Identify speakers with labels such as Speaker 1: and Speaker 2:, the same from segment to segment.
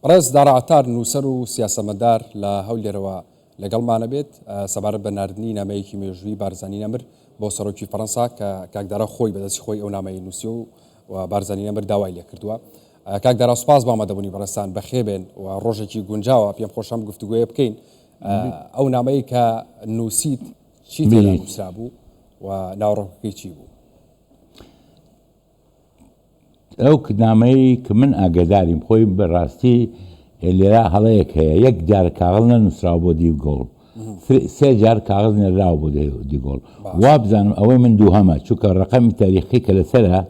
Speaker 1: ڕێز داڕعتار نووسەر و سیاسەمەدار لە هەولێرەوە لەگەڵمانە بێت سەبارەت بە ناردنی نامەیەکی مێژووی بارزانی نەمر بۆ سەرۆکی فەڕەنسا کە کاکدارە خۆی بەدەستی خۆی ئەو نامەی نووسی و بارزانی نەمر داوای لێ کردووە. کاکدارا سوپاس بۆ ئامادەبوونی بەڕێستان بەخێبێن و ڕۆژێکی گونجاوە پێم خۆشەم گفتوگوۆیە بکەین. ئەو نامەی کە نووسیت چی تێدا نووسرا بوو و ناوەڕۆکەکەی چی بوو؟
Speaker 2: ئەو نامەی کە من ئاگاداریم خۆی بەڕاستی لێرا هەڵەیەک هەیە، یەک جار کاغڵ نەنووسراوە بۆ دیگۆڵ، سێ جار کاغز نێراوە بۆ دیگۆڵ. وا بزانم ئەوەی من دووهەمە، چونکە ڕقەمی تاریخی کە لەسەرە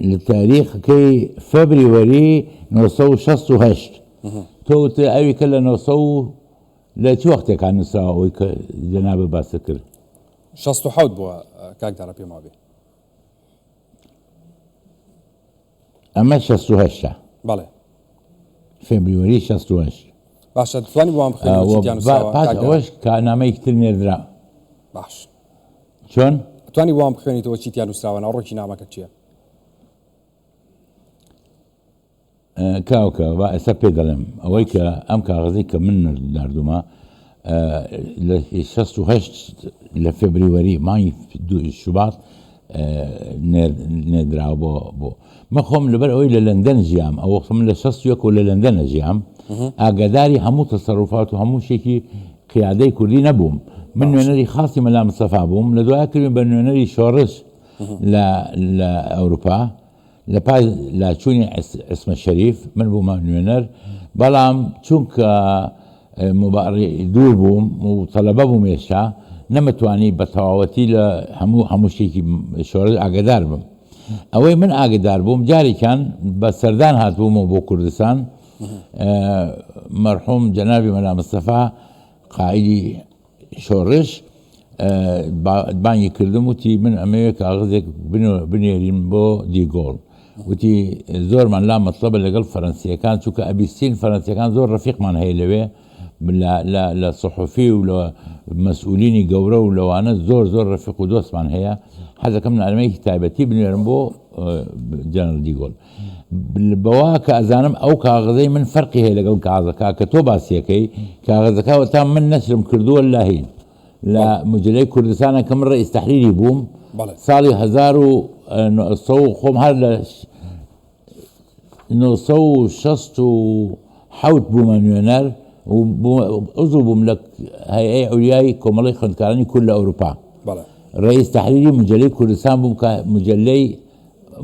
Speaker 2: لە تاریخەکەی فێبریوەری 1968 تۆ ئەوی کە لە 900 لە چی وەختێکان نووسراوە ئەوەی کە جەنابە باسە کرد؟
Speaker 1: 67 بووە کاکدارە پێم وابێ.
Speaker 2: ئەمە 68
Speaker 1: بەڵێ
Speaker 2: فێبریوەری 68.
Speaker 1: باشە دەتوانی بۆم بخوێنیت
Speaker 2: پاش ئەوەش کە نامەیەکی تر نێردرا.
Speaker 1: باش
Speaker 2: چۆن؟
Speaker 1: دەتوانی بۆم بخوێنیتەوە چیتیان نووسراوە، ناوڕۆکی نامەکە چییە؟
Speaker 2: کاوکە ئێستا پێ دەڵێم ئەوەی کە ئەم کاغەزەی کە من ناردومە لە 68 لە فێبریوەری مانگی شوبات نێردراوە بۆ من خۆم لەبەر ئەوەی لە لەندەن ژیام، ئەو وەختە من لە 61 و لە لەندەنە ژیام، ئاگاداری هەموو تەسەڕوفات و هەموو شتێکی قیادەی کوردی نەبووم. من نوێنەری خاصی مەلا مستەفا بووم، لە دوای کردم بە نوێنەری شۆڕش لە ئەوروپا، لە پاش لا چوونی عسمە شەریف من بوومە نوێنەر، بەڵام چونکە دوور بووم و تەلەبە بووم ێشتا نەمەتوانی بە تەواوەتی لە هەموو شتێکی شۆڕش ئاگادار بم. ئەوەی من ئاگدار بووم جارێکان بە سەردان هاتبوومەوە بۆ کوردستان، مەرحوم جەنابی مەلا مستەفا قائیدی شۆڕش بانگی کردم وتی من ئەمەوێت کاغزێک بنێرین بۆ دیگۆڵ، وتی زۆرمان لا مەطلبە لەگەڵ فەرەنسیەکان، چونکە ئەبیستین فەرەنسیەکان زۆر ڕەفیقمان هەیە لەوێ لە سەحوفی و لە مەسئولینی گەورە و لەوانە زۆر ڕەفیق و دۆستمان هەیە، حەزەکەم نامەیەکی تایبەتی بنوێرم بۆ جەنەرال دیگۆڵ. بەوا کە ئەزانم ئەو کاغزەی من فەرقی هەیە لەگەڵ کاغزەکە کە تۆ باسیەکەی، کاغزەکەەوە تا من نەشرم کردووە لاهین لە مجلەی کوردستانە کە من ڕئیس تەحریری بووم ساڵی 1900 خۆم هەر لە 1967 بوومە نوێنەر و عضو بووم لە هەیئەی عولیای کۆمەڵی خوێندکارانی کورد لە ئەوروپا. ڕئیس تەحریری مجلەی کوردستان بووم کە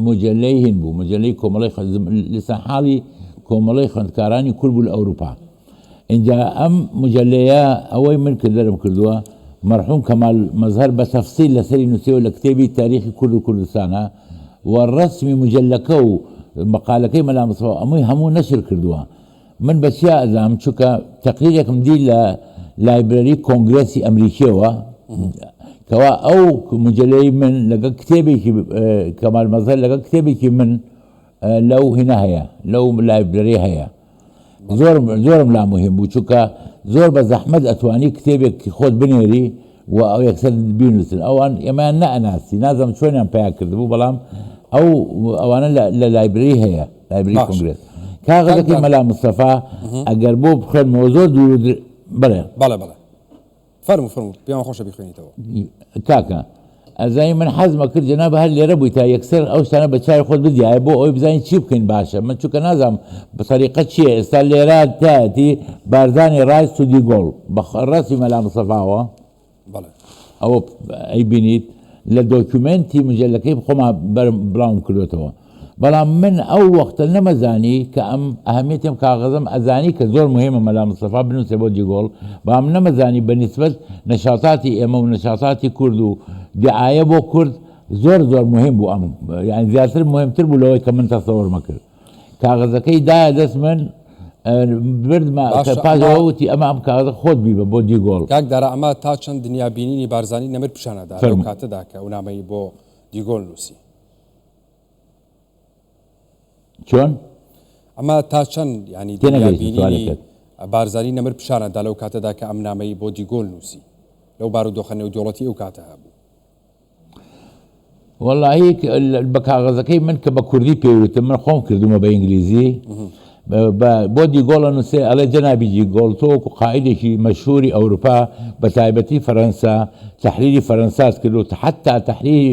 Speaker 2: مجلەی هین بوو، مجلەی کۆمەڵی لەسەر حاڵی کۆمەڵی خوێندکارانی کورد بوو لە ئەوروپا. اینجا ئەم مجلەیە ئەوەی من کردەرم کردووە، مەرحوم کەمال مەزهەر بە تەفسیل لەسەری نووسیەوە لە کتێبی تاریخی کورد و کوردستانە و ڕەسمی مجلەکە و مەقالەکەی مەلا مستەفا هەموو نەشر کردووە. من بە چیا ئەزانم، چونکە تەقریرێکم دی لە لایبرەری کۆنگرێسی ئەمریکیەوە کەوا ئەو مجلەی من لەگەڵ کتێبێکی کەمال مەزهەر لەگەڵ کتێبێکی من لەو هینە هەیە، لەو لایبرەری هەیە. زۆرم لا مهم بوو، چونکە زۆر بە زەحمەت ئەتوانی کتێبێکی خۆت بنێری و ئەو یەکسەر بینووسن. ئەوان ئێمەیان نەئەناسی، نازەم چۆنیان پیا کردبوو، بەڵام ئەوانە لە لایبرەری هەیە، لایبرەری کۆنگرێس. کاغزەکەی مەلا مستەفا ئەگەر بۆ بخوێنمەوە زۆر دوور بڵێ
Speaker 1: فەرموو پێم خۆشە بخوێنیتەوە.
Speaker 2: کاکە ئەزانی من حەزمە کرد جەنابە هەر لێرە بووی تا یەکسەر ئەو شتانە بە چای خۆت بدیایە بۆ ئەوی بزانین چی بکەین باشە. من چونکە نازانم بە تەریقە چییە. ئێستا لێرە تایەتی بارزانی ڕایست و دیگۆڵ بە ڕاستی مەلا مستەفاوە ئەوە ئەی بینیت لە دۆکیومنتی مجلەکەی خۆمان بڵاوم کردوێتەوە، بەڵام من ئەو وەختە نەمەزانی کە ئەم ئەهەمیەتم کاغەزم ئەزانی کە زۆر مهمە مەلا مستەفا بنووسێ بۆ دیگۆڵ، بەڵام نەمەزانی بە نیسبەت نەشاتاتی ئێمە و نەشاتاتی کورد و دیعایە بۆ کورد زۆر مهم بوو. ئەم یعنی زیاتر مهمتر بوو لەوەی کە من تەسەوڕمە کرد. کاغەزەکەی دایە دەست من بردمە پاشەوە وتی ئەمە ئەم کاغەزە خۆت بیبە بۆ دیگۆڵ.
Speaker 1: کاکدارە ئەمە تا چەند دنیابینینی بارزانی نەمر پیشانەدا لەو کاتەدا کە ئەو نامەی بۆ دیگۆڵ نووسی؟
Speaker 2: چۆن؟
Speaker 1: ئەمە تا چەند ینی دنیابینینی بارزانی نەمر پیشانەدا لەو کاتەدا کە ئەم نامەی بۆ دیگۆڵ نووسی لەو بارودۆخە نێودوڵەتی ئەو کاتە هەبوو؟
Speaker 2: وەڵاهی بە کاغەزەکەی من کە بە کوردی پێوتم، من خۆم کردومە بە ئینگلیزی، بۆ دیگۆڵە نووسێ ئەڵێ جەنابی دیگۆڵ تۆ وەکو قائیدێکی مەشهوری ئەوروپا بە تایبەتی فەرەنسا تەحریری فەرەنساس کردو حتا تەحریری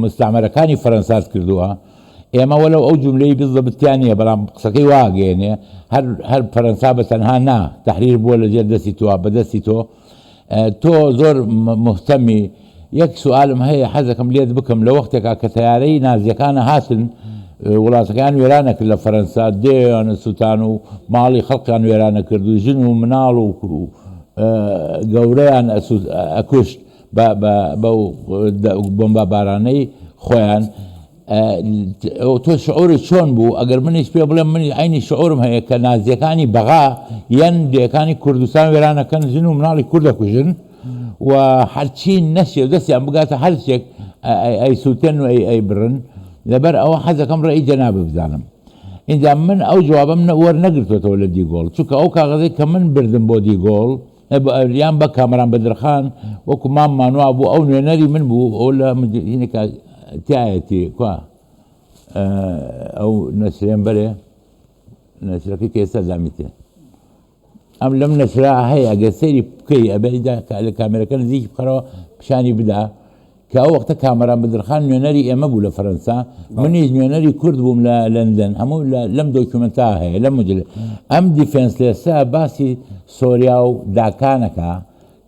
Speaker 2: مستعمەرەکانی فەرەنساس کردووە ئێمە وەلەو ئەو جملەی بزەبتیان نیە بەڵام قسەکەی واگەێنێ هەر فەرەنسا بە تەنها نا تەحریر بووە لەجێر دەستی تۆ بەدەستی تۆ زۆر مهتەمی یەک سوالم هەیە حەزەکەم لێت بکەم لە وەختێکا کە تەیارەی نازیەکانە هاتن وڵاتەکان وێرانە کرد لە فەرەنسا دێیانە سووتان و ماڵی خەڵکان وێرانە کرد و ژن و مناڵ و گەورەیان ئەکوشت بەو بۆمبە بارانەی خۆیان تۆ شعوری چۆن بوو ئەگەر منیش پێ بڵێم منی عینی شعورم هەیە کە نازیەکانی بەغا یان دێکانی کوردستان وێرانەکەن ژن و مناڵی کوورد دەکوژن و هەرچی نەشێ دەستیان بگاتە هەر شتێک ئەی سووتێن و ئەی بڕن لەبەر ئەوە حەزەکەم ڕێی جەناب بزانم اینجا من ئەو جوابم وەرنەگرتوێتەوە لە دیگۆڵ چونکە ئەو کاغەزەی کە من بردم بۆ دیگۆڵ یان بە کامەران بەدرخان وەکو مامانوا بوو ئەو نوێنەری من بوو ئەو لە تایەتی کووا ئەو نەسرێن بەرێ نەسرەکەی کە ئێستا دامیتێ ئەم لەم نەسرا هەیە ئەگەر سەیری بکەی ئەبەیدا لە کامێرەکە نزیکی بخەرەوە پیشانی بدا کە ئەو وەختە کامەران بەدرخان نوێنەری ئێمە بوو لە فەرەنسا منیش نوێنەری کورد بووم لە لەندەن هەموو لەم دۆکیومنتا هەیە لەم مجلە ئەم دیفێنس لێسا باسی سۆریا و داکانەکە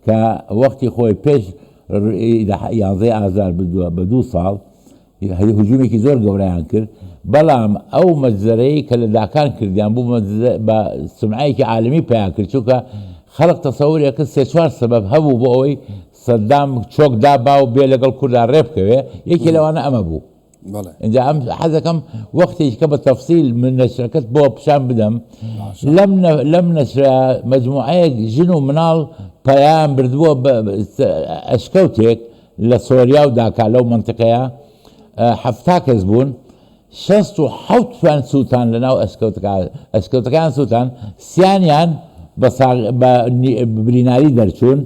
Speaker 2: کە وەختی خۆی پێش 11 ئازار بدووە بە 2 ساڵ هجوومێکی زۆر گەورەیان کرد بەڵام ئەو مەجزەرەی کە لە داکان کردیان بوو بە سمعەیەکی عالمی پیان کرد چونکە خەڵق تەسەوورێکە 3-4 سەبەب هەبوو بۆ ئەوەی سەدام چۆک دابا و بێ لەگەڵ کووردا ڕێبکەوێ یەکی لەوانە ئەمە بوو اینجا ئەم حەزەکەم وەختێک کە بە تەفسیل من نەشرەکەت بۆ پیشان بدەم لەم نەشرە مەجموعەیەک ژن و مناڵ پەیام بردبووە ئەشکەوتێک لە سۆریا و داکا لەو منتیقەیە 7 کەس بوون 67 سووتان لەناو ئەشکەوتەکان سووتان سیانیان بە بریناری دەرچوون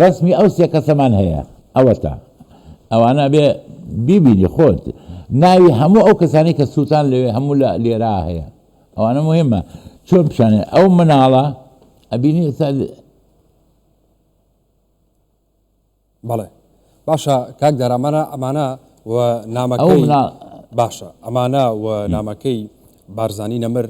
Speaker 2: ڕسمی ئەو 3 کەسەمان هەیە ئەوەتە ئەوانە بێ بیبینی خۆت ناوی هەموو ئەو کەسانی کە سووتان لەوێ هەموو لە لێرا هەیە ئەوانە مهمە چۆن پیشانێ ئەو مناڵە ئەبینی
Speaker 1: بەڵێ باشە کاک ئەمانە و نامەکەی باشە ئەمانە و نامەکەی بارزانی نەمر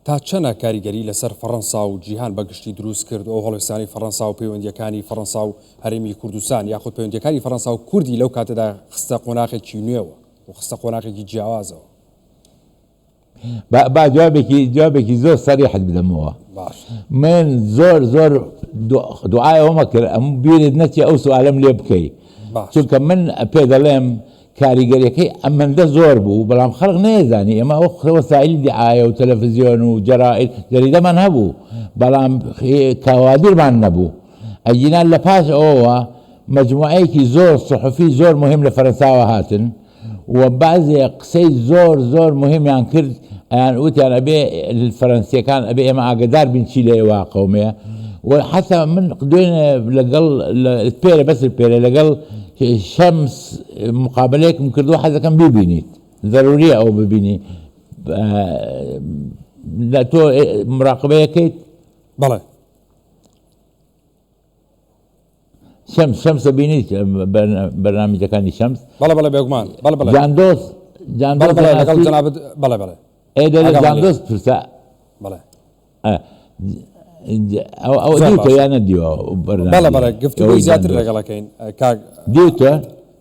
Speaker 1: تا چەنە کاریگەری لەسەر فەڕەنسا و جیهان بەگشتی دروست کرد ئەو هەڵوێستانی فەڕەنسا و پەیوەندیەکانی فەڕەنسا و هەرێمی کوردستان یاخود پەیوەندیەکانی فەڕەنسا و کوردی لەو کاتەدا خستە قۆناغێکی نوێەوە و خستە قۆناغێکی جیاوازەوە
Speaker 2: با جوابێکی زۆر سەریحت بدەمەوە من زۆر دوعای ئەومە کرد ئەم بیرت نەچێ ئەو سوالەم لێ بکەی چونکە من پێ دەڵێم کاریگەریەکەی ئەمەندە زۆر بوو بەڵام خەڵق نێزانی ئێمە ئەو وەسایلی دیعایە و تەلەڤیزیۆن و جەرائید جەریدەمان هەبوو بەڵام کاوادیرمان نەبوو ئەجینان لە پاش ئەوەوە مەجموعەیەکی زۆر سحوفی زۆر مهم لە فەرەنساوە هاتن و بعضێ قسەی زۆر مهمیان کرد ئەیان وتیان ئەبێ فەرەنسیەکان ئەبێ ئێمە ئاگدار بین چی لە ئێوە قەومەیە و حتا من دوێنێ لەگەڵ پێرە بەسر پێرە لەگەڵ شەمس مقابلەیەکم کردووە حەزەکەم ببینیت ضروریە ئەو ببینی تۆ مراقبەیەکەیت
Speaker 1: بەڵێ
Speaker 2: شەمسە بینیت بەرنامجەکانی شەمس
Speaker 1: بەڵێ بێگومان
Speaker 2: جاندۆست جاندۆست پرسە ئەو دیوتە یان نەدیوە
Speaker 1: بەڵێ گفتوگوی زیاتر لەگەڵەکەین
Speaker 2: دیوتە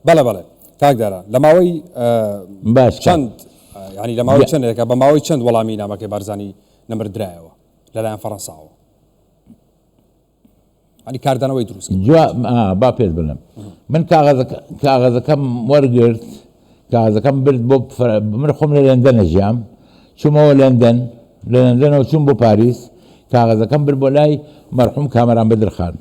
Speaker 1: بەڵێ کاک دارە لە ماوەی باش چەند ینی لە ماوەی چەندێکە بە ماوەی چەند وەڵامی نامەکەی بارزانی نەمردرایەوە لەلایەن فەڕەنساوە ینی کاردانەوەی دروست
Speaker 2: با پێت بڵێم من کاغەزەکەم وەرگرت کاغەزەکەم برد بۆ من خۆم لە لەندەنە ژیام چوومەوە لەندەنەوە چووم بۆ پاریس کاغەزەکەم برد بۆ لای مەرحوم کامەران بەدرخان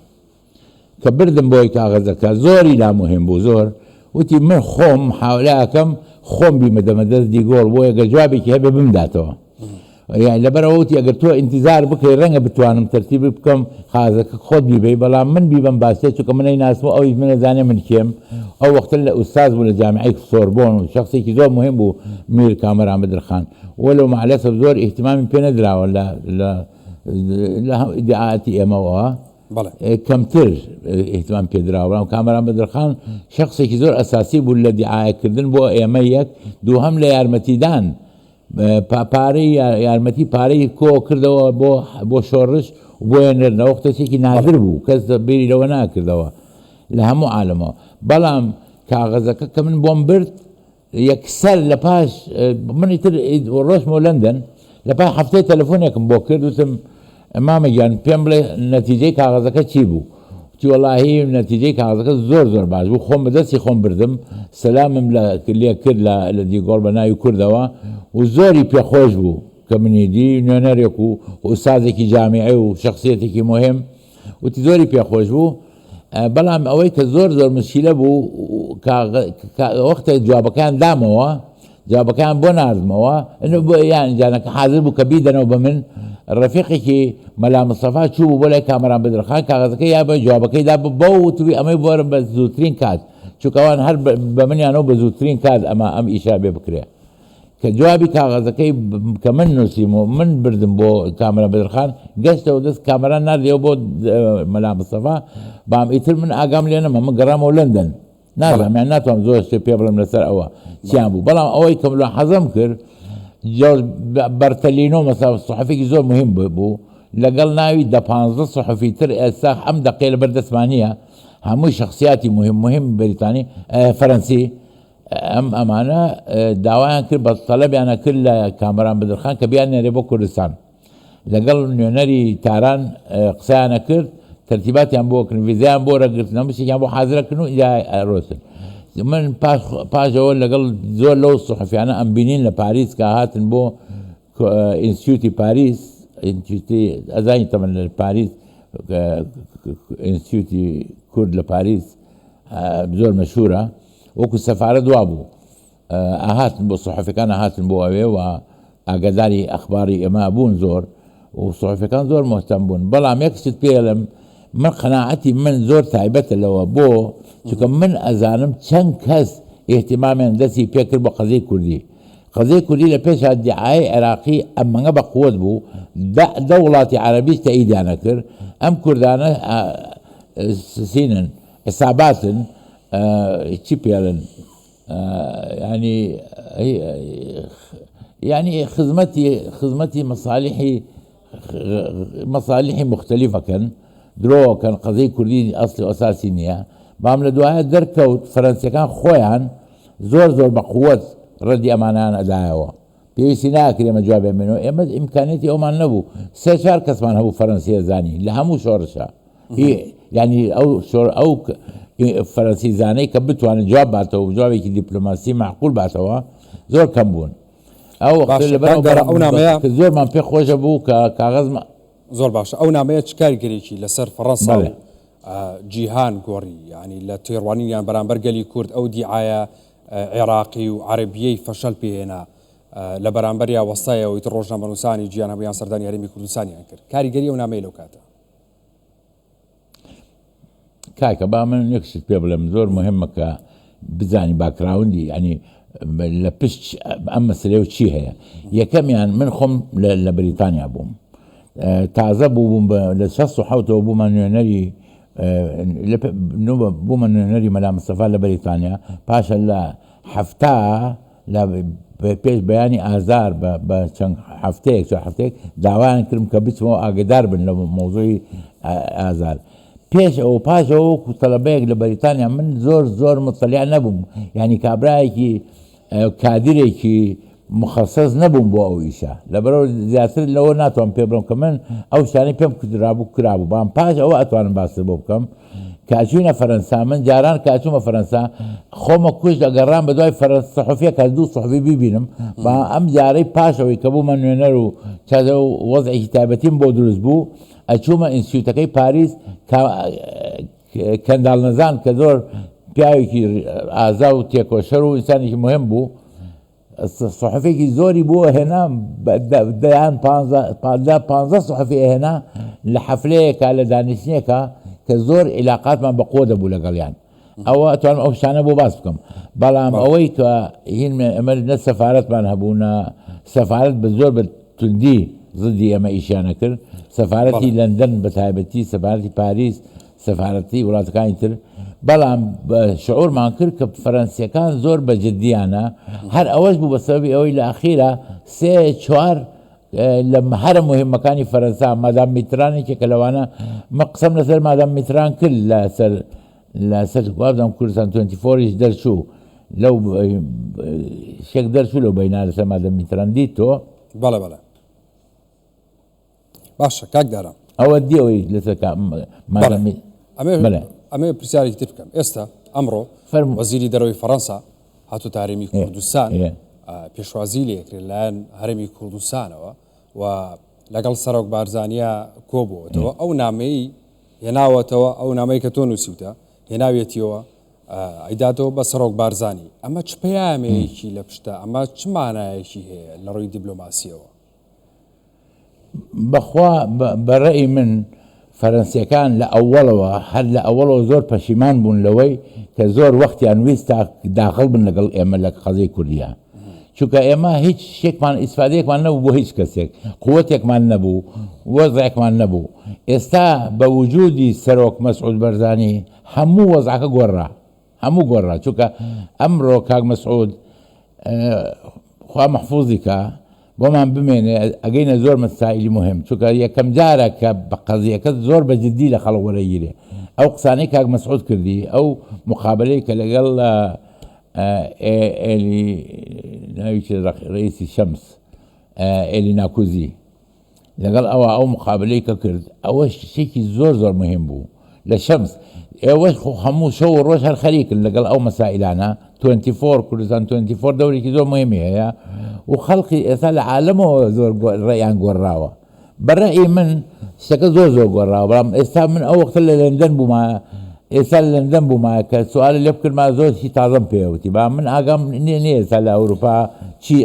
Speaker 2: کە بردم بۆی کاغەزەکە زۆری لا مهم بوو زۆر وتی من خۆم حاولاکەم خۆم بیمەدەمە دەست دیگۆڵ بۆ ئەگەر جوابێکی هەبێ بمداتەوە يعني لبروتي اگر تو انتظار بك رنگ بتوانم ترتیب بکەم خازەکە خۆت بیبێ بەڵام من بیبم باسێ چونکە منەی ناسم ئەوی منە زانێ من کێم ئەو وەختە لە ئوستاز بوو لە جامعەی سۆربۆن و شخصێکی زۆر مهم بوو میر کامەران بەدرخان وەلو معلەسە زۆر ئیحتیمامی پێ نەدراوە لە ئیدعاەتی ئێمەوە کەمتر احتمام پێدراوە بەڵام کامەران بەدرخان شخصێکی زۆر ئەساسی بوو لە دیعاەکردن بۆ ئێمە یەک دووهەم لە یارمەتیدان پارەی یارمەتی پارەی کۆ کردەوە بۆ شۆڕش بۆیە نێرنەوە قسێکی نادر بوو کەس بیری لەوە ناکردەوە لە هەموو عالەمەوە بەڵام کاغەزەکە کە من بۆم برد یەکسەر لە پاش منی تر ڕۆژمەوە لەندەن لە پاش هەفتەی تەلەفۆنێکم بۆ کرد وتم مامە گیان پێم بڵێ نەتیجەی کاغەزەکە چی بوو تی وەڵاهی نەتیجەی کاغەزەکە زۆر زۆر باش بوو خۆم بەدەستی خۆم بردم سەلامم لێ کرد لە دیگۆڕ بە ناوی کوردەوە و زۆری پێخۆش بوو کە منیدی نوێنەرێک و ئوستازێکی جامعە و شخصیەتێکی مهم وتی زۆری پێخۆش بوو بەڵام ئەوەی کە زۆر مشکلە بوو وەختە جوابەکان دامەوە جوابەکان بۆ ناردمەوە یان جانەکە حاضر بوو کە بیدەنەوە بە من ڕەفیقێکی مەلا مستەفا چوو بوو بۆ لای کامەران بەدرخان کاغەزەکەی یا بە جوابەکەیدا بە وتوی ئەمەی بۆرم بە زووترین کات چونکە ئەوان هەر بە منیانەوە بە زووترین کات ئەم ئیشا بێ بکرێ کە جوابی کاغەزەکەی کە من نووسیم و من بردم بۆ کامەران بەدرخان گەشتەوە دەست کامەران ناردەوە بۆ مەلا مستەفا بام ئیتر من ئاگام لێ نەما من گەڕامەوە لەندەن نازانم ناتوانم زۆر شتێ پێ بڵێم لەسەر ئەوە چیان بوو بەڵام ئەوەی کە حەزم کرد بەرتەلینۆ مەسا سوحەفێکی زۆر مهم بوو لەگەڵ ناوی 15 سوحەفی تر ئێستا ئەم دەقێ لە بەردەستمانیە هەمووی شخصیاتی مهم بریتانی فەرەنسی ئەمانە داوایان کرد بە تەلەبیانە کرد لە کامەران بەدرخان کە بیان نێرێ بۆ کوردستان لەگەڵ نوێنەری تاران قسەیانە کرد ترتیباتیان بۆ کردن ویزایان بۆ ڕەگرتن هەمووشتێکیان بۆ حازرەکردن و ئیجا ئەڕۆستن من پاشەوە لەگەڵ زۆر لەو سوحەفیانە ئەم بینین لە پاریس کە هاتن بۆ ئینستیتیوتی پاریس ئەزانی تەمەن لە پاریس ئینستیتیوتی کورد لە پاریس زۆر مەشهورە وەکو سەفارە دوا بوو ئاهاتن بۆ سوحەفەکان هاتن بۆ ئەوێ و ئاگاداری ئەخباری ئێمە بوون زۆر و سوحەفەکان زۆر مۆستەم بوون بەڵام یەکشت پێڵم من قەناعەتی من زۆر تایبەتە لەوە بۆ چونکە من ئەزانم چەند کەس ئێحتیمامیان دەستی پێکرد بۆ قەزەی کوردی لە پێش دیعای عێراقی ئەمەنگە بە قووەت بوو دە وڵاتی عەرەبیش تەئیدیانە کرد ئەم کوردانە سینن حساباتن چی پێڵن يعني خزمتي مصالحي مختلفة كان قضية كردي أصلي وأساسي نية بام لدواها دركوت فرنسا كان خويان زور بقوة ردي أمانان أدايوا بيسي ناكر يما جواب منه إما إمكانيتي أمان نبو سيشار كسمان هبو فرنسية زاني لهمو شورشا هي يعني أو فرنسي زاني كبتوان جواب باتو جوابي كي دبلوماسي معقول باتوا زور كمبون ئەو زۆرمان پێ خۆشە بوو کە کاغەز
Speaker 1: زۆر باشە ئەو نامەیە چ کاریگەرێکی لەسەر فەڕەنسا جیهان گۆڕی ینی لە تێڕوانینیان بەرامبەر گەلی کورد ئەو دیعایە عێراقی و عەرەبیەی فەشەل پێهێنا لە بەرامبەر یا وەستایەوەی تر ڕۆژنامەنووسانی جیهان هەبوویان سەردانی هەرێمی کوردستانیان کرد کاریگەری ئەو نامەیە لەو کاتە
Speaker 2: کاکە با من یەکشت پێ بڵێم زۆر مهمە کە بزانی باکراوندی ینی لە پشت ئەم مەسلەیە و چی هەیە یەکەمیان من خۆم لە بریتانیا بووم تازە بووم لە 1970ەوە بوومە نوێنەری مەلا مستەفا لە بریتانیا پاشە لە هەفتا لە پێش بەیانی ئازار بە چەند هەفتەیەک داوایان کردم کە بچمەوە ئاگدار بن لە مۆزوعی ئازار پێش ئەو پاشەوە تەلەبەیەک لە بەریتانیا من زۆر مطلع نەبووم ینی کابراایەکی کادرێکی مخصص نەبووم بۆ ئەو ئیشە لەبەرەوە زیاتر لەوە ناتوانم پێ بڵم کە من ئەو شتانەی پێم کرابوو بام پاش ئەوە ئەتوانم باس بۆ بکەم کاچوونە فەرەنسا من جاران کاچوومە فەرەنسا خۆمە کوشت ئەگەڕام بە دوای سەحوفیە کە دوو سوحبی ببینم با ئەم جارەی پاشەوەی کە بوومە نوێنەر و چازە و وەزعێکی تایبەتیم بۆ دروست بوو ئەچوومە ئینستیتیوتەکەی پاریس کەنداڵ نەزان کە زۆر پیاوێکی ئازا و تێکۆشەر و ئینسانێکی مهم بوو صحفێکی زۆری بووە هێنا دەیان 15 صحفی هێنا لە حەفلەیەکە لە دانیشتنیەکە کە زۆر علاقاتمان بەقۆ دەبوو لەگەڵیان ئەوە توانم ئەو شانە بۆ باس بکەم بەڵام ئەوەی کە ئەمە نە سەفارەتمان هەبوونا سەفارەت بە زۆر بە توندی زدی ئەمە ئیشیانە کرد سەفارەتی لەندەن بە تایبەتی سەفارەتی پاریس سەفارەتی وڵاتەکانی تر بەڵام شعورمان کرد کە فەرەنسیەکان زۆر بە جددیانە هەر ئەوەش بوو بە سەبەبی ئەوەی لە ئەخیرە 3-4 لە هەرە مهمەکانی فەرەنسا مادام میترانێکێکە لەوانە مە قسەم لەسەر مادام میتران کرد لەسەر وابدەم کوردستان 24ش دەرچوو لەو شێک دەرچوو لەو بەینا لەسەر مادام میتران دیت تۆ
Speaker 1: بەڵێ بەڵێ باشە کاک دارم
Speaker 2: ئەوە دیەوەی لەسەر مادامی
Speaker 1: ئەمێ پرسیارێکی تر بکەم ئێستا ئەمڕۆ وەزیری دەرەوەی فەڕەنسا هاتو تارێمی کوردستان پێشوازی لێکرێت لایەن هەرێمی کوردستانەوە و لەگەڵ سەرۆک بارزانیا کۆبووەتەوە ئەو نامەی هێناوەتەوە ئەو نامەی کە تۆ نووسیوتە هێناوێتیەوە ئەیداتەوە بە سەرۆک بارزانی ئەمە چ پەیامەیەکی لە پشتە ئەمە چ مانایەکی هەیە لە ڕووی دیبلۆماسیەوە
Speaker 2: بەخوا بەڕێی من فەرەنسیەکان لە ئەوڵەوە هەر لە ئەوڵەوە زۆر پەشیمان بوون لەوەی کە زۆر وەختیان ویستا داخڵ بن لەگەڵ ئێمە لە قەزەی کوردیە چونکە ئێمە هیچ شتێکمان ئیسفادەیەکمان نەبوو بۆ هیچ کەسێک قووەتێکمان نەبوو وەزعێکمان نەبوو ئێستا بە وجودی سەرۆک مەسعود بەرزانی هەموو وەزعەکە گۆڕا چونکە ئەمڕۆ کاک مەسعود خوا مەحفوظیکە بۆمان بمێنێ ئەگەینە زۆر مەسائلی مهم چونکە یەکەم جارە کە بە قەزیەکە زۆر بە جددی لە خەڵک وەرەگیرێ ئەو قسانەی کاک مەسعود کردی ئەو مقابلەی کە لەگەڵ ئێلی ناویچ ڕئیسی شەمس ئێلی ناکوزی لەگەڵ ئەو مقابلەی کە کرد ئەوە شتێکی زۆر مهم بوو لە شەمس ئێوەش هەموو شەو و ڕۆژ هەر خەریکن لەگەڵ ئەو مەسائلانە 24 کوردستان 24 دەورێکی زۆر مهمی هەیە و خەڵقی ئێستا لە عالەمەوە زۆر ڕێیان گۆڕاوە بەڕێی من شتەکە زۆر گۆڕاوە بەڵام ئێستا من ئەو وەختە لە لەندەن بوومە ئێستا لە لەندەن بوومە کە سوالە لێ بکردما زۆر هی تازەم پێوتی با من ئاگام نییە ئێستا لە ئەوروپا چی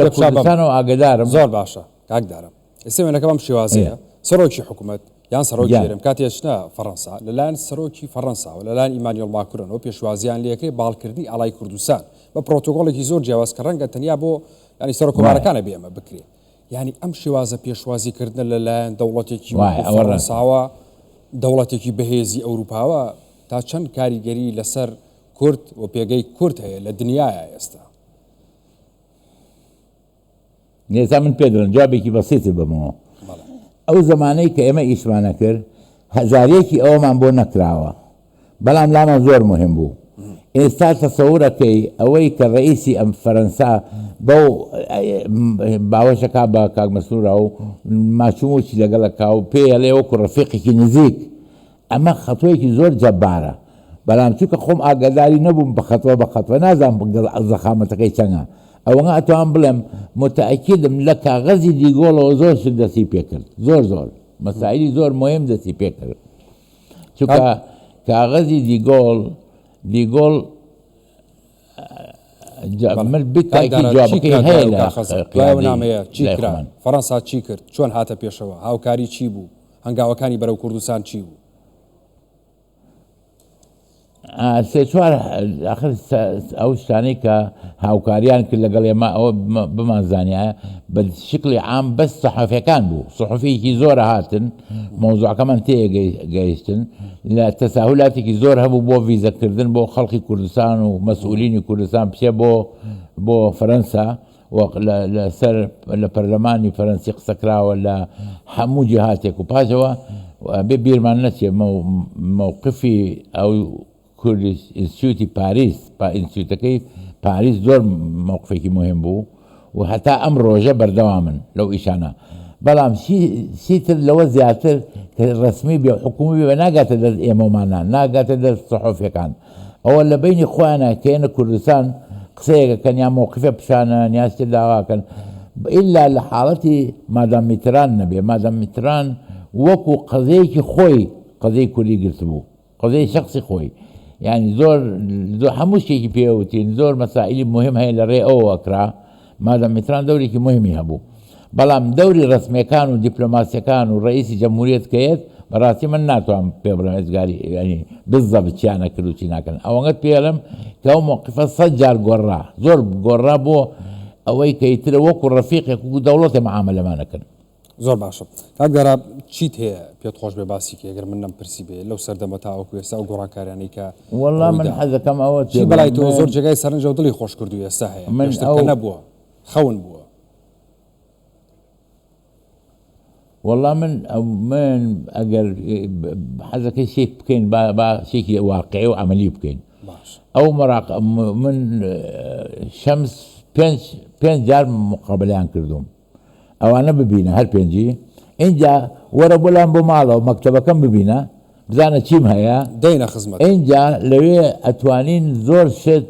Speaker 2: لە کوردستانەوە ئاگدارم
Speaker 1: زۆر باشە کاک دارم ئێستا وێنەکە بەم شێوازەیە سەرۆکی حکوومەت یان سەرۆکی هێرم کاتێشنا فەڕەنسا لەلایەن سەرۆکی فەڕەنسا و لەلایەن ئیمانوێل ماکرۆن و پێشوازیان لێکرێ باڵکردنی ئاڵای کوردستان بە پرۆتۆکۆڵێکی زۆر جیاواز کە ڕەنگە تەنیا بۆ ینی سەرۆک کۆمارەکانە بێ ئەمە بکرێ ینی ئەم شێوازە پێشوازیکردن لەلایەن دەوڵەتێکی فەڕەنساوە دەوڵەتێکی بەهێزی ئەوروپاوە تا چەند کاریگەری لەسەر کورد و پێگەی کورد هەیە لە دنیاە ئێستا
Speaker 2: نێزا من پێدرن جوابێکی بەسیتر بمەوە ئەو زمانەی کە ئێمە ئیشمانە کرد هەزارێکی ئەوەمان بۆ نەکراوە بەڵام لامان زۆر مهم بوو ئێستا تەسەورەکەی ئەوەی کە ڕئیسی ئەم فەرەنسا بەو باوەشەکە بە کاک مەسوورە و ماچووموچی لەگەڵەکە و پێڵێ وەکو ڕەفیقێکی نزیک ئەمە خەتۆیەکی زۆر جەبارە بەڵام چونکە خۆم ئاگاداری نەبووم بە خەتوە نازانم زەخامەتەکەی چەندە ئەوەنە ئەتوان بڵێم متەئەکیدم لە کاغەزی دیگۆڵەوە زۆر شت دەستی پێ کرد زۆر مەسائلی زۆر مهم دەستی پێ کرد چونکە کاغەزی دیگۆڵ بتاکی جوابەکەی هەیە
Speaker 1: نامەیە چی کرا فەڕەنسا چی کرد چۆن هاتە پێشەوە هاوکاری چی بوو هەنگاوەکانی بەرەو کوردستان چی بوو
Speaker 2: سێ چوار ئەو شتانەی کە هاوکاریان کرد لەگەڵ ئێمە ئەوە بمانزانایە بە شکلی عام بەس سەحەفیەکان بوو سەحەفیەکی زۆرە هاتن مۆزوعەکەمان تێگەیشتن لە تەساهولاتێکی زۆر هەبوو بۆ ڤیزەکردن بۆ خەڵکی کوردستان و مەسئولینی کوردستان بچێ بۆ فەرەنسا لەسەر لە پەرلەمانی فەرەنسی قسەکراوە لە هەموو جیهاتێک و پاشەوە بێ بیرمان نەچێ مووقفی ئەو کوردی ئینستیتوتی پاریس ئینستیتوتەکەی پاریس زۆر مووقفێکی مهم بوو و هەتا ئەم ڕۆژە بەردەوامن لەو ئیشانە بەڵام چیتر لەوە زیاتر کە ڕسمی بێ حکومی بێ ناگاتە دەست ئێمەمانان ناگاتە دەست سەحۆفیەکان ئەوە لە بینی خۆیانە کە ئێنە کوردستان قسەیەکەکەن یا مووقفێ پیشانە نیازتر داواکەن ئیلا لە حاڵەتی مادام میتران نەبێ مادام میتران وەکو قەزەیەکی خۆی قەزەی کوردی گرت بوو قەزەی شخصی خۆی يعني زۆر هەموو شتێکی پێوتین زۆر مەسائلی مهم هەیە لە ڕێ ئەوە کرا مادەم میتران دەورێکی مهمی هەبوو بەڵام دەوری ڕسمیەکان و دیپلۆماسیەکان و ڕئیسی جەمهوریەت کەیت بەڕاستی من ناتوانم پێ بڵێم ێزگاری ینی بالضەبط چیان نەکرد و چی ناکەن ئەوەنگەت پێڵم کە ئەو موقفە 100 جار گۆڕا زۆر گۆڕا بۆ ئەوەی کە ئیترە وەکو ڕەفیقێک و دەوڵەتێ مەعاملەمانەکەن
Speaker 1: زۆر باشە کاک دەرا چیت هەیە پێت خۆش بێ باسیکە ئەگەر من نەمپرسی بێ لەو سەردەمە تاوەکو ئێستا و گۆڕانکاریانەی کە
Speaker 2: وەڵا من حەزەکەم ئەوە
Speaker 1: چی بەلای تۆ زۆر جێگای سەرنجە و دڵی خۆش کردو ئێستا هەیە پێشتر نەبووە خەون بووە
Speaker 2: والله من ئەگەر حەزەکەی شێک بکەین با شێکی واقعی و عملی بکەین ئەو من شەمس پێنج جار مقابلەیان کردوم ئەوانە ببینە هەر پێنجی اینجا وەرە بۆلام بۆ ماڵەوە مەکتەبەکەم ببینە بزانە چیم هەیە
Speaker 1: دەینە خزمەت
Speaker 2: اینجا لەوێ ئەتوانین زۆر شت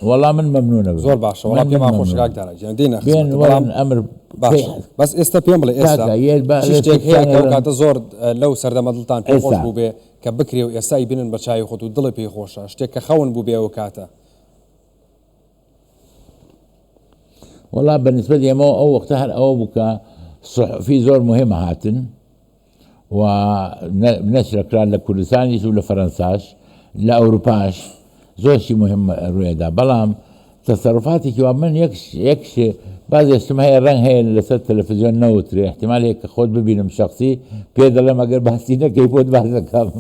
Speaker 2: وەڵام من مەمنونە
Speaker 1: زۆر باشە وەڵام پێمان خۆش کاک دەرا دەینە
Speaker 2: ئەمر
Speaker 1: بەس ئێستا پێم بڵێ ئێستا شتێک هەیە کە ئەو کاتە زۆر لەو سەردەمە دڵتان پێ خۆش بوو بێ کە بکرێ و ئێستای بینن بە چاوی خۆت و دڵی پێی خۆشە شتێک کە خەون بوو بێ ئەو کاتە
Speaker 2: والله بالنسبة لي أو وقتها أو بكا صحفي زور مهمة هاتن ونشر كران لكردستانيش ولا فرنساش لا أوروباش زور شي مهم الرؤية دا بلام تصرفاتي كوا من يكش بعض الشتم هي الرنگ هي لسه التلفزيون نوتري احتمال هيك خود ببينم شخصي بيد لما قال بحسينا كيفوت بعض كم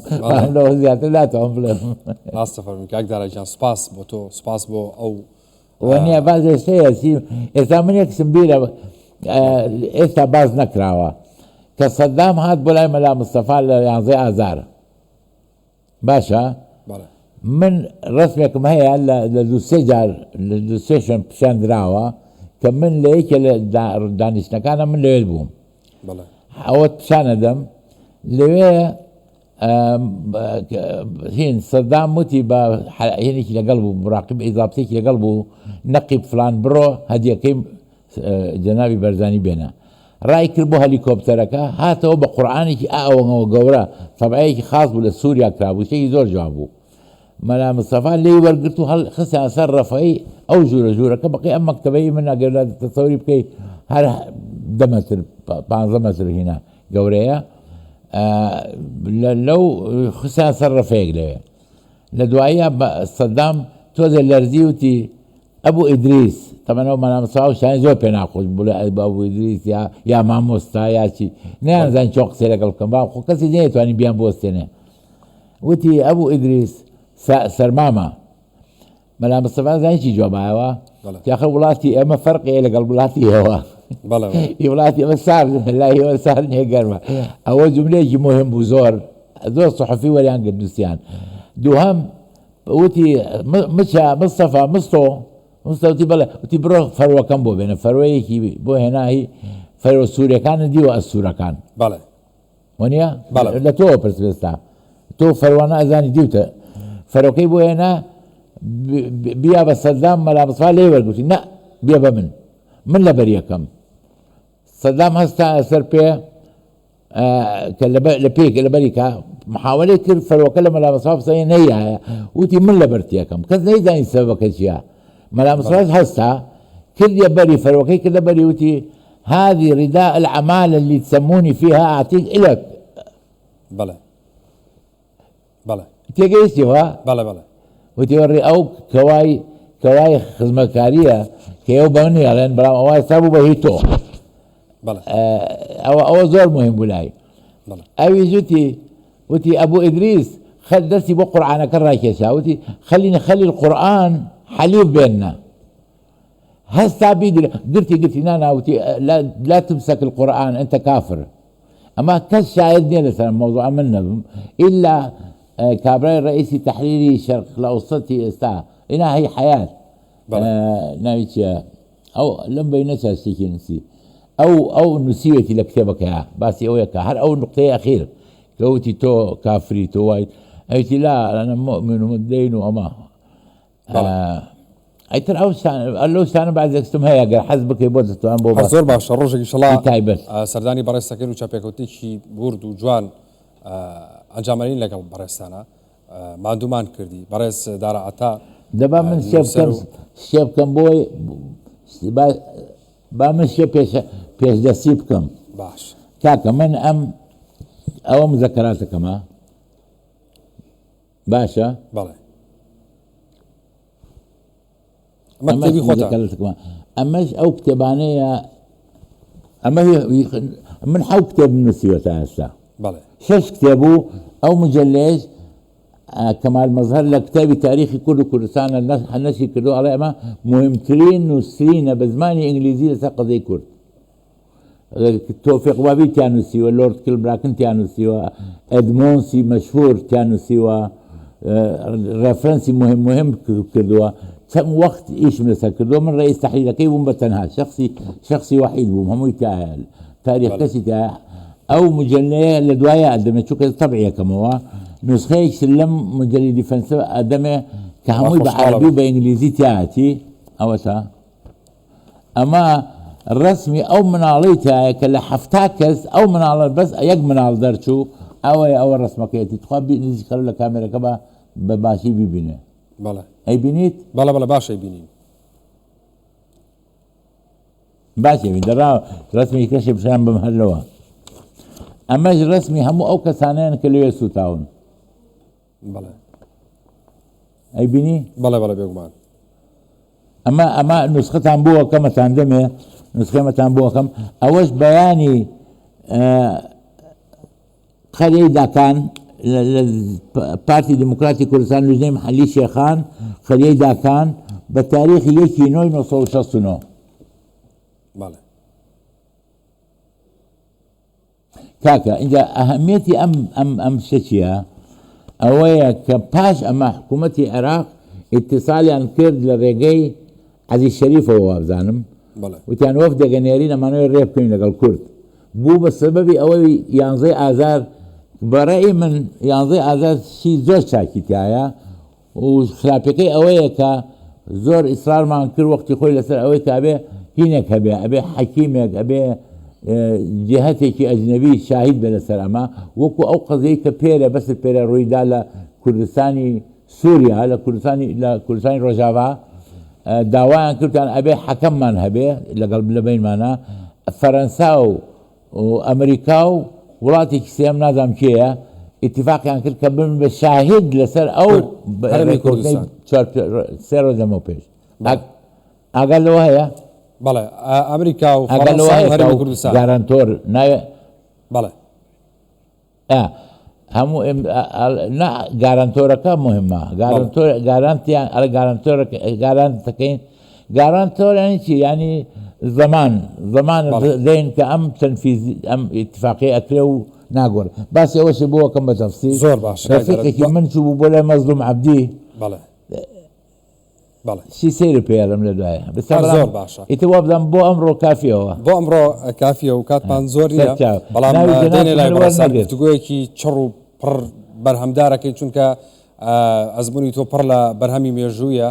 Speaker 2: لو زيادة لا تعمل
Speaker 1: راست فرمي كاك دارا جان سباس بو تو سباس بو أو
Speaker 2: وانيا بعض الشيء إذا من يكسب بيرا إذا بعض نكراوا كصدام هاد بولاي ملا مصطفى يعني زي آزار باشا من رسمكم هي لدو سجار لدو سيشن بشان دراوا كمن ليك دانشنا كان من لويل بوم حاوت بشان دم لوي هين صدام موتي با هينيك لقلبه مراقب اضافتك لقلبه نقب فلان برو هدي كيم جنابي برزاني بينا راي كربو هليكوبترك هاتو بقرانك او غورا طبعي خاص ولا سوريا كرابو شيء زور جوابو ملا مصطفى اللي ورقته هل خسا صرف اي او جوره كبقي ام مكتبي من قال التصوري بكي هل دمتر بانزمتر هنا غوريا لو خسا صرف له لدوايا صدام توزي الارزيوتي ابو ادريس طبعا هو ملا مصطفى شان زو بيناقض ابو ادريس يا ماموستا يا شي نان زان شوق سيلكم با خو كسي نيتو اني بيان بوستنه وتي ابو ادريس سرماما ملا مصطفى زين شي جوابها يا اخي ولاتي اما فرقي الى قلب ولاتي هو
Speaker 1: بلا
Speaker 2: ولاتي بس صار لا هو صار نيجرما او جمله مهم وزور زور صحفي ولا قدوسيان دوهم وتي مصطفى مصطفى بلا وتي برو فروا كم بو بين فروي كي بو هنا هي فرو سوريا كان دي والسوريا كان
Speaker 1: بلا
Speaker 2: ونيا
Speaker 1: بلا
Speaker 2: لا تو برسبستا تو فروانا ازاني ديوتا فروكي بو هنا بيا بصدام ملا مصطفى ليه ورقوتي لا بيا من لبريا كم صدام هستا سربيا لبيك لبريكا محاولة كل فروكا ملا مصطفى سين هي وتي من لبرتيا كم كذا اذا سبب كشيا ملا مصطفى هستا كل يبري فروكي كل يبري وتي هذه رداء العمالة اللي تسموني فيها اعطيك الك
Speaker 1: بلا
Speaker 2: تيجيستيوا
Speaker 1: بلا
Speaker 2: وتوري او كواي خدمتكاريه كيو بني على برام او سبب هيتو
Speaker 1: بلا
Speaker 2: او زور مهم بلاي
Speaker 1: بلا
Speaker 2: اوي زوتي وتي ابو ادريس خل درسي بقران كراكيسا وتي خلي القران حليف بيننا هسه بيدي قلتي انا وتي لا تمسك القران انت كافر اما كالشاهدني مثلا موضوع منا الا كابراي رئيسي تحريري الشرق الاوسطي استا هنا هي حياه نايتشا او لم بينسى سيكي نسي او نسيتي لكتابك يا باسي او يكا هر او نقطه اخير قوتي تو كافري تو وايد قلتي لا انا مؤمن ومدين وما اي ترى لو سان بعد زكتم هيا حسبك يبوز تو ام بو
Speaker 1: زور باش روجك ان شاء الله
Speaker 2: تايبس
Speaker 1: سرداني برای سكن و چاپيكوتي شي بورد و جوان انجامرين لەگەڵ بەڕێستانە مادومان کردی بەڕێز دارا عەتا
Speaker 2: دەبا من شێ بکەم بۆی با من شێ پێشدەستی بکەم
Speaker 1: باش
Speaker 2: کاکە من ئەوە مزەکەراتەکەمە باشە
Speaker 1: بەڵێ ئەمە کتێبی خۆتە
Speaker 2: ئەمەش ئەو کتێبانەیە ئەمە من حەو کتێب نووسیوە تا ئێستا
Speaker 1: بەڵێ
Speaker 2: 6 کتێبوو ئەو مجلەیەش کەمال مەزهەر لە کتابی تاریخی کورد و کوردستانە نەشی کردو ئەڵێ ئەمە مهمترین نووسینە بە زمانی ئینگلیزی لەسەر قەزەی کورد تۆفیق بابی تیان نووسیوە لۆرد کلبراکن تیان نووسیوە ئەدمۆنسی مەشهور تیان نووسیوە ڕێفرەنسی مهم کردووە چەند وەخت ئیشم لەسەر کردووە من ڕئیس تەحریرەکەی بووم بە تەنها شخصی وحید بووم هەمووی تایە تاریخ کەسی تایە ئەو مجلەیە لە دوایە ئەدەمێ چووکە تەبعیەکەمەوە نسخەیەک لەم مجللی دیفەنسە ئەدەمێ کە هەمووی بە عەرەبی و بە ئینگلیزی تایەتی ئەوەتە ئەمە ڕسمی ئەو مناڵەی تایە کە لە 70 کەس ئەو مناڵە بەس یەک مناڵ دەرچوو ئەوە ڕسمەکەیەتی تخوا نزیک کەرو لە کامێرەکە بە باشی ببینێ
Speaker 1: بەڵێ
Speaker 2: ئەیبینیت
Speaker 1: بەڵێ بەڵێ باشەی بینین
Speaker 2: باشێ بین دەڕا ڕسمی کەشی بشیان بم هەرلەوە ئەمەش ڕسمی هەموو ئەو کەسانیان کە لەوێ سوتاون
Speaker 1: بەڵێ
Speaker 2: ئەیبینی
Speaker 1: بەڵێ بەڵێ بێگومان
Speaker 2: ئەمە نسخەتان بووە کەمەتان دەمێ نسخەمەتان بووەکەم ئەوەش بەیانی خەریەی داکان لە پارتی دموکراتی کوردستان لوژنەی محەلی شێخان خەریەی داکان بە تاریخی 1969
Speaker 1: بەڵێ
Speaker 2: کاکە اینجا ئەهەمیەتی ئەم شتە چییە ئەوەیە کە پاش ئەمە حکوومەتی عێراق ئیتیسالیان کرد لە ڕێگەی عەزیز شەریفەوە وابزانم وتیان وەفد دەگەنێرین ئەمانەوەی ڕێ بکەین لەگەڵ کورد بوو بە سەبەبی ئەوەی 11 ئازار بەڕێی من 11 ئازار شی زۆر چاکیتایە و خراپەکەی ئەوەیە کە زۆر ئیسرارمان کرد وەختی خۆی لەسەر ئەوەی کە ئەبێ هینێک هەبێ ئەبێ حەکیمێک ئەبێ جهتێکی ئەجنەبی شاهید بێ لەسەر ئەمە وەکو ئەو قەزەی کە پێرە بەس پێرە ڕوویدا لە کوردستانی سووریا لە کوردستانی ڕۆژاوا داوایان کردیان ئەبێ حەکەممان هەبێ لەگەڵ لە بینمانە فەرەنسا و ئەمریکا و وڵاتێکی سێم نازام کێیە ئیتیفاقیان کرد کە بن بە شاهید لەسەر ئەو سێ ڕۆژ لەمەوە پێش ئاگەر لەوە هەیە
Speaker 1: بەڵێ ئەمریکا و فەرەنسا و هەرێمی کوردستان
Speaker 2: گارانتۆر ناوێ
Speaker 1: بەڵێ
Speaker 2: هەموو گارانتۆرەکە مهمە گارانتیان ئەڵە گارانتەکەین گارانتۆرانی چی ینی زەمان دەین کە ئەم تەنفیزی ئەم ئیتفاقی ئەکرێ و ناگۆڕ باسی ئەوەشی بۆەکەم بە تەفسیل
Speaker 1: زۆر باش
Speaker 2: ڕەفیقێکی من چوو بۆ لای مەزلوم عەبدی
Speaker 1: بەڵێ بەڵێ
Speaker 2: چی سەیرە پێڵم لە دوایە
Speaker 1: زۆر باشە
Speaker 2: ئیتر وا بدەم بۆ ئەمڕۆ کافیەوە
Speaker 1: بۆ ئەمڕۆ کافیە و کاتمان زۆر نییە بەڵام دێنێ لای بەڕێسان گفتوگویەکی چڕ و پڕ بەرهەمدارەکەی چونکە ئەزمموی تۆ پڕ لە بەرهەمی مێژوویە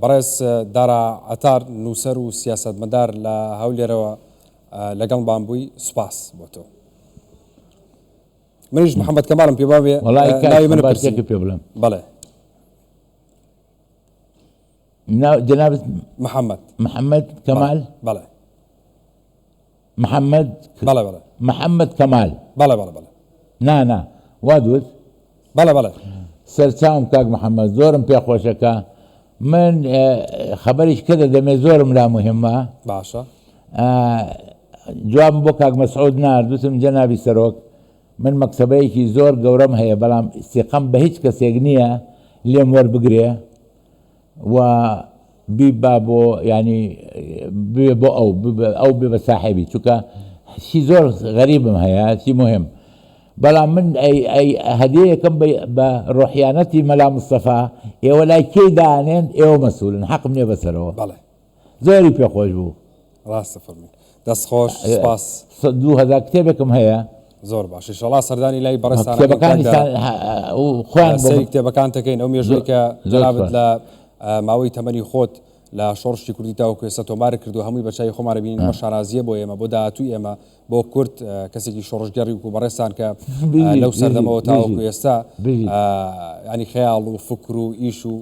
Speaker 1: بەڕێز دارا عەتار نووسەر و سیاسەتمەدار لە هەولێرەوە لەگەڵمان بووی سوپاس بۆ تۆ منیش محەممەد کەماڵم پێ بابێ ناوی من
Speaker 2: باشێکی پێ بڵێم
Speaker 1: بەڵێ
Speaker 2: جناب
Speaker 1: محەممەد
Speaker 2: کەمال
Speaker 1: بەڵێ
Speaker 2: محەممەد
Speaker 1: بەڵێ بەڵێ
Speaker 2: محەممەد کەمال
Speaker 1: بەڵێ بەڵێ بەڵێ
Speaker 2: نا وا دوت
Speaker 1: بەڵێ بەڵێ
Speaker 2: سەرچاوم کاک محەممەد زۆرم پێخۆشەکە من خەبەریش کە دەمێ زۆرم لا مهمە
Speaker 1: باشە
Speaker 2: جوابم بۆ کاک مەسعود ناردوتم جەنابی سەرۆک من مەکتەبەیەکی زۆر گەورەم هەیە بەڵام سێقەم بە هیچ کەسێک نییە لێم وەربگرێ و بیبا بۆ ینی بێ بۆ ئەو بێ بە ساحێبی چونکە شی زۆر غەریبم هەیە چی مهم بەڵام من هەدیەکەم بە ڕۆحیانەتی مەلا مستەفا ئێوە لای کێی دانێن ئێوە مەسوولن حەقم نییە بەسەرەوە
Speaker 1: بەڵێ
Speaker 2: زۆری پێخۆش بوو
Speaker 1: ڕاستە فەرمی دەستخۆش سپاس
Speaker 2: 2000 کتێبێکم هەیە
Speaker 1: زۆر باش ئینشەڵا سەردانی لای بەڕێستان
Speaker 2: خۆیان
Speaker 1: سەری کتێبەکان دەکەین ئەو مێژووی کە جەنابەت لە ماوەی تەمەنی خۆت لە شۆڕشتی کوردی تاوەکو ئێستا تۆمار کردو هەمووی بەچای خۆمانە بینین مە شارازیە بۆ ئێمە بۆ داهاتووی ئێمە بۆ کورد کەسێکی شۆڕژگەڕی و بەڕێستان کە لەو سەردەمەوە تاوەکو ئێستا ینی خەیاڵ و فکر و ئیش و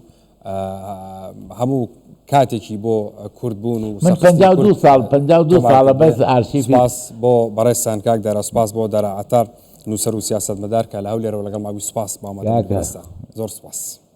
Speaker 1: هەموو کاتێکی بۆ کوردبوون و
Speaker 2: 52 ساڵە بەس ئارشیفی
Speaker 1: سپاس بۆ بەڕێستان کاک دارا سپاس بۆ دەرا عەتار نووسەر و سیاسەتمەدار کە لە هەولێرەوە لەگەڵ ماوی سپاس بامەدە زۆر سپاس.